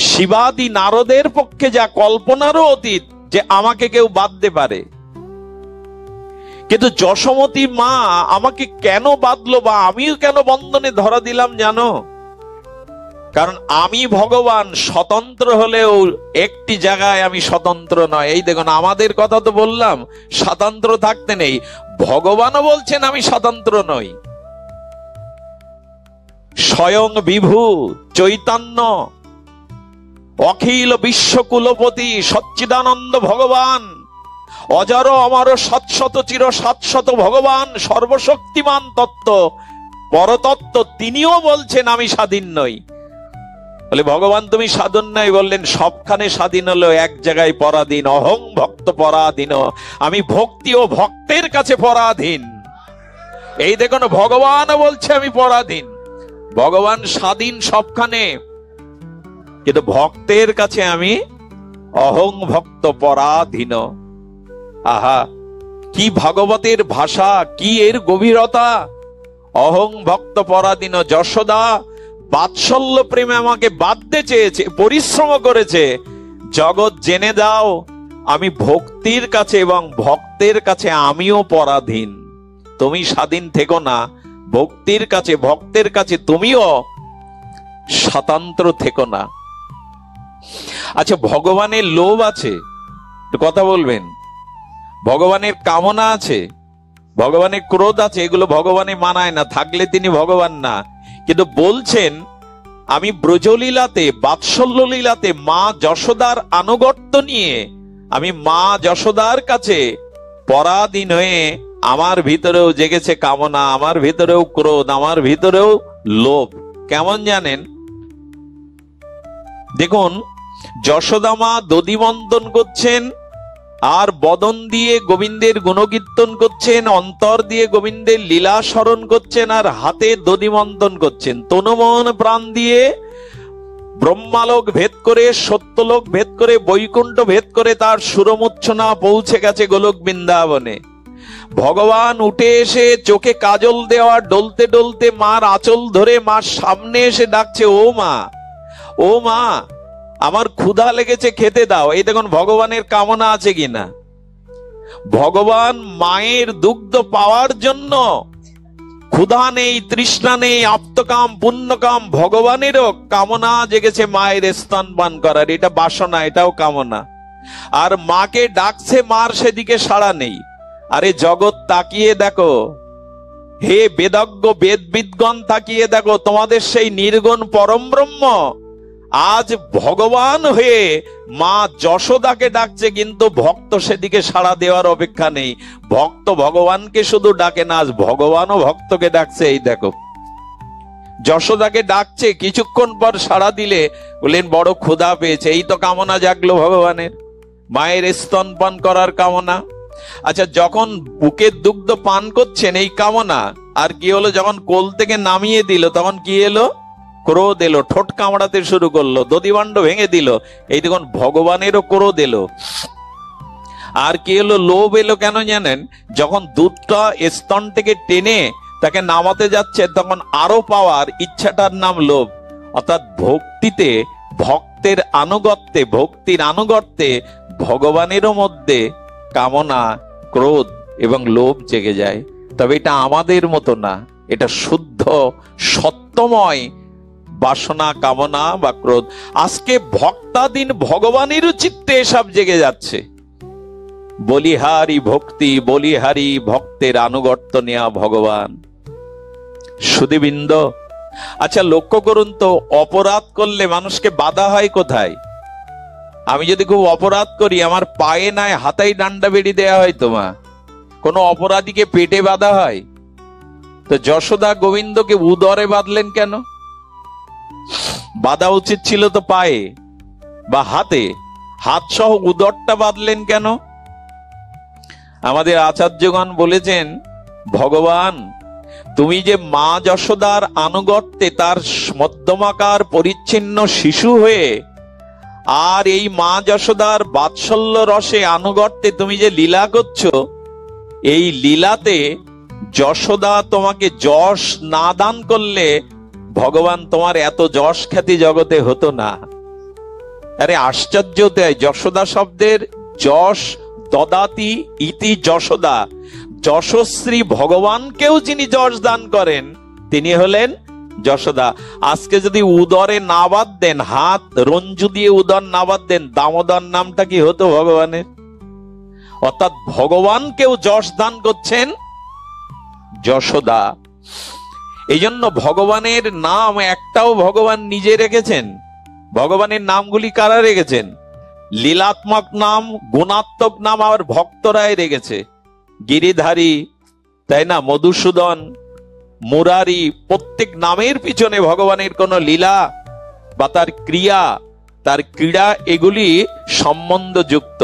শিবাদি নারদের পক্ষে যা কল্পনারও অতীত যে আমাকে কেউ বাঁধতে পারে। কিন্তু যশোমতী মা আমাকে কেন বাঁধলো বা আমিও কেন বন্ধনে ধরা দিলাম জানো? কারণ আমি ভগবান স্বতন্ত্র হলেও একটি জায়গায় আমি স্বতন্ত্র নয়। এই দেখুন, আমাদের কথা তো বললাম স্বতন্ত্র থাকতে নেই, ভগবানও বলছেন আমি স্বতন্ত্র নই। স্বয়ং বিভু চৈতন্য অখিল বিশ্বকুলপতি সচ্চিদানন্দ ভগবান, অজর অমর সৎশত চির শাশ্বত ভগবান, সর্বশক্তিমান তত্ত্ব পরতত্ত্ব, তিনিও বলছেন আমি স্বাধীন নই। বলে ভগবান তুমি স্বাধীন নাই, বললেন সবখানে স্বাধীন হলো, এক জায়গায় পরাধীন। অহং ভক্ত পরাধীন, আমি ভক্তি ও ভক্তের কাছে পরাধীন। এই দেখুন, ভগবান বলছে আমি পরাধীন। ভগবান স্বাধীন সবখানে, কিন্তু ভক্তের কাছে আমি অহং ভক্ত পরাধীন। আহা, কি ভাগবতের ভাষা, কি এর গভীরতা! অহং ভক্ত পরাধীন। যশোদা বাৎসল্য প্রেমে আমাকে বাঁধতে চেয়েছে, পরিশ্রম করেছে। জগৎ জেনে দাও আমি ভক্তির কাছে এবং ভক্তের কাছে আমিও পরাধীন। তুমি স্বাধীন থেকো না, ভক্তির কাছে ভক্তের কাছে তুমিও স্বতন্ত্র থেকো না। আচ্ছা, ভগবানের লোভ আছে, কথা বলবেন। ভগবানের কামনা আছে, ভগবানের ক্রোধ আছে, এগুলো ভগবানে মানায় না, থাকলে তিনি ভগবান না। কিন্তু বলছেন আমি ব্রজলীলাতে, বাৎসল্য লীলাতে মা যশোদার আনুগত্য নিয়ে আমি মা যশোদার কাছে পরাধীন হয়ে আমার ভিতরেও জেগেছে কামনা, আমার ভিতরেও ক্রোধ, আমার ভিতরেও লোভ। কেমন জানেন? দেখুন, যশোদামা দধিমন্তন করছেন, আর বদন দিয়ে গোবিন্দের গুণকীর্তন করছেন, অন্তর দিয়ে গোবিন্দের লীলা স্মরণ করছেন, আর হাতে দধিমন্তন করছেন। তনুমন প্রাণ দিয়ে ব্রহ্মালোক ভেদ করে, সত্যলোক ভেদ করে, বৈকুণ্ঠ ভেদ করে তার সুরমূর্ছনা পৌঁছে গেছে গোলক বৃন্দাবনে। ভগবান উঠে এসে চোখে কাজল দেওয়া, ডলতে ডলতে মার আঁচল ধরে মার সামনে এসে ডাকছে, ও মা, ও মা, আমার ক্ষুধা লেগেছে, খেতে দাও। এই দেখুন ভগবানের কামনা আছে কিনা। ভগবান মায়ের দুগ্ধ পাওয়ার জন্য ক্ষুধা নেই, তৃষ্ণা নেই, আপ্তকাম পুণ্যকাম, ভগবানেরও কামনা জেগেছে মায়ের স্তন পান করার। এটা বাসনা, এটাও কামনা। আর মাকে ডাকছে, মার সেদিকে সাড়া নেই। আরে জগৎ তাকিয়ে দেখো, হে বেদজ্ঞ বেদবিদগণ তাকিয়ে দেখো, তোমাদের সেই নির্গুণ পরম ব্রহ্ম আজ ভগবান হয়ে মা যশোদাকে ডাকছে, কিন্তু ভক্ত সেদিকে সাড়া দেওয়ার অপেক্ষা নেই। ভক্ত ভগবানকে শুধু ডাকে না, আজ ভগবানও ভক্তকে ডাকছে। এই দেখো, যশোদাকে ডাকছে, কিছুক্ষণ পর সাড়া দিলে বললেন বড় ক্ষুধা পেয়েছে। এই তো কামনা জাগলো ভগবানের, মায়ের স্তনপান করার কামনা। আচ্ছা, যখন বুকের দুগ্ধ পান করছেন এই কামনা, আর কি হলো যখন কোল থেকে নামিয়ে দিল তখন কি এলো? ক্রোধ এলো, ঠোঁট কামড়াতে শুরু করলো, দধিভাণ্ড ভেঙে দিল। এই দেখুন ভগবানেরও ক্রোধ এলো। আর কি এলো? লোভ এলো। কেন জানেন? যখন দুধটা স্তন থেকে টেনে তাকে নামাতে যাচ্ছে তখন আরো পাওয়ার ইচ্ছাটার নাম লোভ। অর্থাৎ ভক্তিতে, ভক্তের আনুগত্যে, ভক্তির আনুগত্যে ভগবানেরও মধ্যে কামনা, ক্রোধ এবং লোভ জেগে যায়। তবে এটা আমাদের মতো না, এটা শুদ্ধ সত্যময় বাসনা, কামনা বা ক্রোধ। আজকে ভক্তাধীন ভগবানেরও চিত্তে এসব জেগে যাচ্ছে। বলিহারি ভক্তি, বলিহারি ভক্তের আনুগত্য নেয়া ভগবান। সুধীবৃন্দ, আচ্ছা লক্ষ্য করুন তো, অপরাধ করলে মানুষকে বাধা হয় কোথায়? আমি যদি খুব অপরাধ করি, আমার পায়ে নাই হাতাই ডান্ডা বেড়ি দেয়া হয়। তোমা কোন অপরাধীকে পেটে বাঁধা হয়? তো যশোদা গোবিন্দকে উদরে বাঁধলেন কেন? বাঁধা উচিত ছিল তো পায়ে বা হাতে, হাত সহ উদরটা বাঁধলেন কেন? আমাদের আচার্যগণ বলেছেন, ভগবান তুমি যে মা যশোদার আনুগত্যে তার মধ্যমাকার পরিচ্ছিন্ন শিশু হয়ে, আর এই মা যশোদার বাৎসল্য রসে আনুগত্যে তুমি যে লীলা করছো, এই লীলাতে যশোদা তোমাকে যশ না দান করলে ভগবান তোমার এত যশ খ্যাতি জগতে হতো না। আরে আশ্চর্য! তাই যশোদা শব্দের যশ দদাতি ইতি যশোদা, যশস্বী ভগবানকেও যিনি যশ দান করেন তিনি হলেন যশোদা। আজকে যদি উদরে না বাদ দেন, হাত রঞ্জু দিয়ে উদর না বাদ দেন, দামোদর নামটা কি হতো ভগবানের? অর্থাৎ ভগবানকেও যশ দান করছেন যশোদা। এই জন্য ভগবানের নাম একটাও ভগবান নিজে রেখেছেন। ভগবানের নামগুলি কারা রেখেছেন? লীলাত্মক নাম, গুণাত্মক নাম আবার ভক্তরাই রেখেছে। গিরিধারী, তাই না, মধুসূদন, মুরারি, প্রত্যেক নামের পিছনে ভগবানের কোন লীলা বা তার ক্রিয়া, তার ক্রীড়া, এগুলি সম্বন্ধযুক্ত।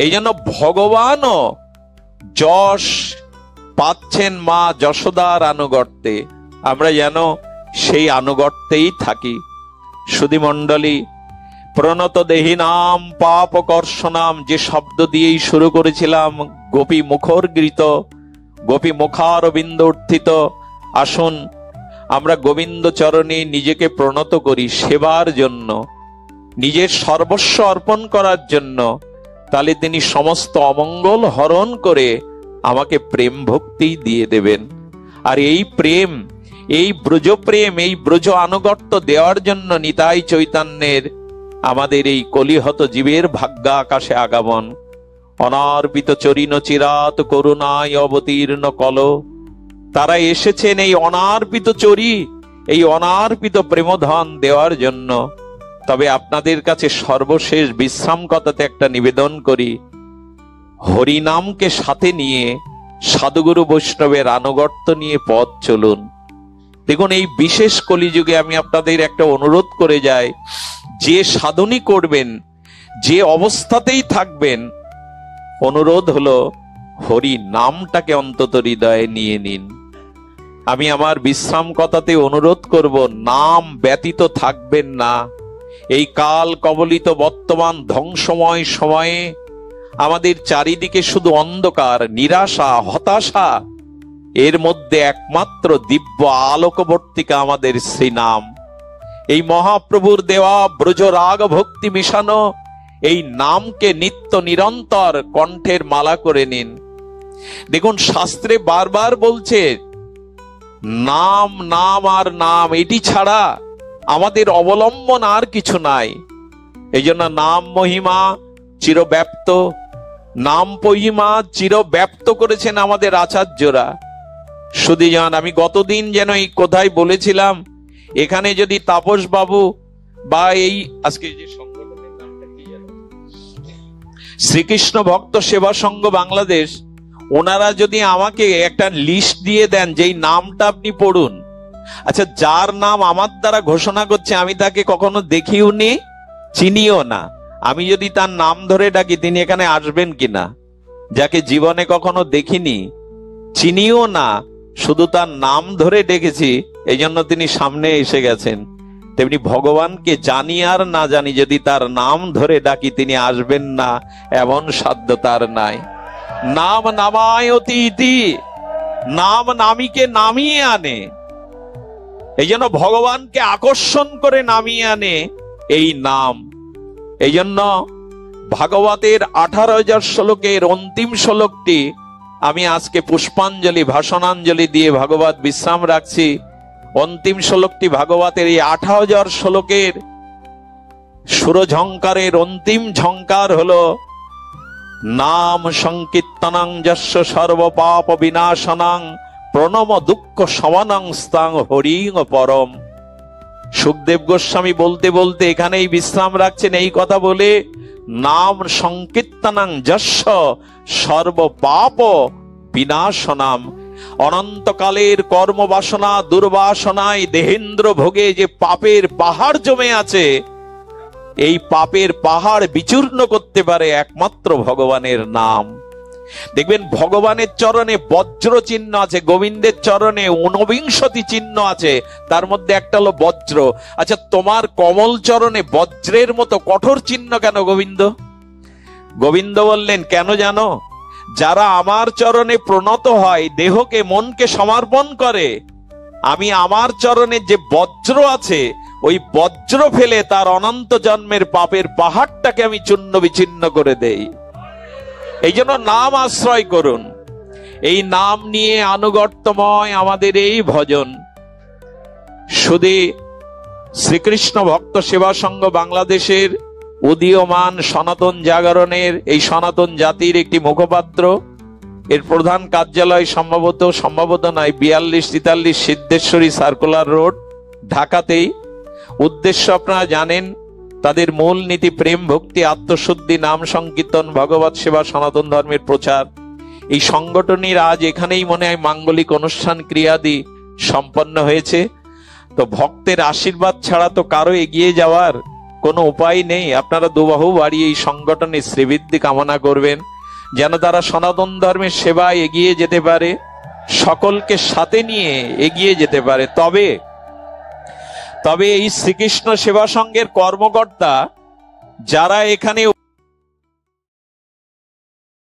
এই জন্য ভগবানও যশ পাচ্ছেন মা যশোদার আনুগত্যে। আমরা যেন সেই আনুগত্যেই থাকি। সুধীমণ্ডলী, প্রণত দেহি নাম পাপ কর্ষণাম, যে শব্দ দিয়েই শুরু করেছিলাম, গোপী মুখর্গৃত, গোপী মুখারবিন্দ উত্থিত। আসুন আমরা গোবিন্দ চরণে নিজেকে প্রণত করি সেবার জন্য, নিজের সর্বস্ব অর্পণ করার জন্য। তাহলে তিনি সমস্ত অমঙ্গল হরণ করে আমাকে প্রেম ভক্তি দিয়ে দেবেন। আর এই প্রেম, এই ব্রজ প্রেম, এই ব্রজ আনুগত্য দেওয়ার জন্য নিতাই চৈতন্যের আমাদের এই কলিহত জীবের ভাগ্য আকাশে আগমন। অনার্পিত চরিণ চিরাত করুণায় অবতীর্ণ কল, তারা এসেছেন এই অনার্পিত চরি, এই অনার্পিত প্রেমধন দেওয়ার জন্য। তবে আপনাদের কাছে সর্বশেষ বিশ্রাম কথাতে একটা নিবেদন করি, হরিনামকে সাথে নিয়ে সাধুগুরু বৈষ্ণবের আনুগত্য নিয়ে পথ চলুন। দেখুন, এই বিশেষ কলিযুগে আমি আপনাদের একটা অনুরোধ করে যাই, যে সাধনই করবেন, যে অবস্থাতেই থাকবেন, অনুরোধ হলো হরি নামটাকে অন্তত হৃদয়ে নিয়ে নিন। আমি আমার বিশ্রাম কথাতে অনুরোধ করব, নাম ব্যতীত থাকবেন না। এই কাল কবলিত বর্তমান ধ্বংসময় সময়ে আমাদের চারিদিকে শুধু অন্ধকার, নিরাশা, হতাশা। এর মধ্যে একমাত্র দিব্য আলোকবর্তিকা আমাদের শ্রী নাম। এই মহাপ্রভুর দেওয়া ব্রজ রাগ ভক্তি মিশানো এই নামকে নিত্য নিরন্তর কণ্ঠের মালা করে নিন। দেখুন, শাস্ত্রে বারবার বলছে নাম, নাম আর নাম, এটি ছাড়া আমাদের অবলম্বন আর কিছু নাই। এই জন্য নাম মহিমা চিরব্যাপ্ত, নাম মহিমা চিরব্যাপ্ত করেছেন আমাদের আচার্যরা। সুধীজন, আমি গতদিন যেন এই কোথায় বলেছিলাম, এখানে যদি তাপস বাবু বা এই আজকে যে সংগঠনের নামটা কি জানো, শ্রীকৃষ্ণ ভক্ত সেবা সংঘ বাংলাদেশ, ওনারা যদি আমাকে একটা লিস্ট দিয়ে দেন যে এই নামটা আপনি পড়ুন, আচ্ছা যার নাম আমার দ্বারা ঘোষণা করছে আমি তাকে কখনো দেখিও নি, চিনিও না, আমি যদি তার নাম ধরে ডাকি তিনি এখানে আসবেন কিনা? যাকে জীবনে কখনো দেখিনি, চিনিও না, শুধু তার নাম ধরে ডেকেছি, এই জন্য তিনি সামনে এসে গেছেন। তেমনি ভগবানকে জানি আর না জানি, যদি তার নাম ধরে ডাকি তিনি আসবেন না, এমন সাধ্য তার নাই। নাম নামায় অতি ইতি, নাম নামীকে নামিয়ে আনে। এই জন্য ভগবানকে আকর্ষণ করে নামিয়ে আনে এই নাম। এই জন্য ভাগবতের 18,000 শ্লোকের অন্তিম শ্লোকটি আমি আজকে পুষ্পাঞ্জলি ভাষণাঞ্জলি দিয়ে ভাগবত বিশ্রাম রাখছি। অন্তিম শ্লোকটি ভাগবতের এই 18,000 শ্লোকের সুরঝঙ্কারের অন্তিম ঝঙ্কার হলো নাম সংকীর্তনং যস্য সর্বপাপ বিনাশনং প্রণম দুঃখ শমনং স্তাং হরিং পরম। সুখদেব গোস্বামী বলতে বলতে এখানেই বিশ্রাম রাখছেন এই কথা বলে, নাম সংকীর্তনং যস্য সর্বপাপ বিনাশনাম। অনন্তকালের কর্মবাসনা দুর্বাসনায় দেহেন্দ্র ভোগে যে পাপের পাহাড় জমে আছে, এই পাপের পাহাড় বিচূর্ণ করতে পারে একমাত্র ভগবানের নাম। দেখবেন ভগবানের চরণে বজ্র চিহ্ন আছে, গোবিন্দের চরণে 49টি চিহ্ন আছে, তার মধ্যে একটা হলো বজ্র। আচ্ছা, তোমার কমল চরণে বজ্রের মতো কঠোর চিহ্ন কেন গোবিন্দ? গোবিন্দ বললেন কেন জানো? যারা আমার চরণে প্রণত হয়, দেহকে মনকে সমর্পণ করে, আমি আমার চরণে যে বজ্র আছে ওই বজ্র ফেলে তার অনন্ত জন্মের পাপের পাহাড়টাকে আমি চূর্ণ বিচ্ছিন্ন করে দেই। এই জন্য নাম আশ্রয় করুন। এই নাম নিয়ে আনুগত্যময় আমাদের এই ভজন। শুধু শ্রীকৃষ্ণ ভক্ত সেবা সংঘ বাংলাদেশের উদীয়মান সনাতন জাগরণের এই সনাতন জাতির একটি মুখপাত্র, এর প্রধান কার্যালয় সম্ভবত নয় 4243 সিদ্ধেশ্বরী সার্কুলার রোড, ঢাকাতেই। উদ্দেশ্য আপনারা জানেন, তাদের মূল নীতি প্রেম ভক্তি আত্মশুদ্ধি নাম সংকীর্তন ভগবত সেবা সনাতন ধর্মের প্রচার। এই সংগঠনের আজ এখানেই মনে হয় মাঙ্গলিক অনুষ্ঠান ক্রিয়াদি সম্পন্ন হয়েছে। তো ভক্তের আশীর্বাদ ছাড়া তো কারো এগিয়ে যাওয়ার কোনো উপায় নেই। আপনারা দুবাহু বাড়িয়ে এই সংগঠনের শ্রীবৃদ্ধি কামনা করবেন, যেন তারা সনাতন ধর্মের সেবায় এগিয়ে যেতে পারে, সকলকে সাথে নিয়ে এগিয়ে যেতে পারে। তবে এই শ্রীকৃষ্ণ সেবা সংঘের কর্মকর্তা যারা এখানে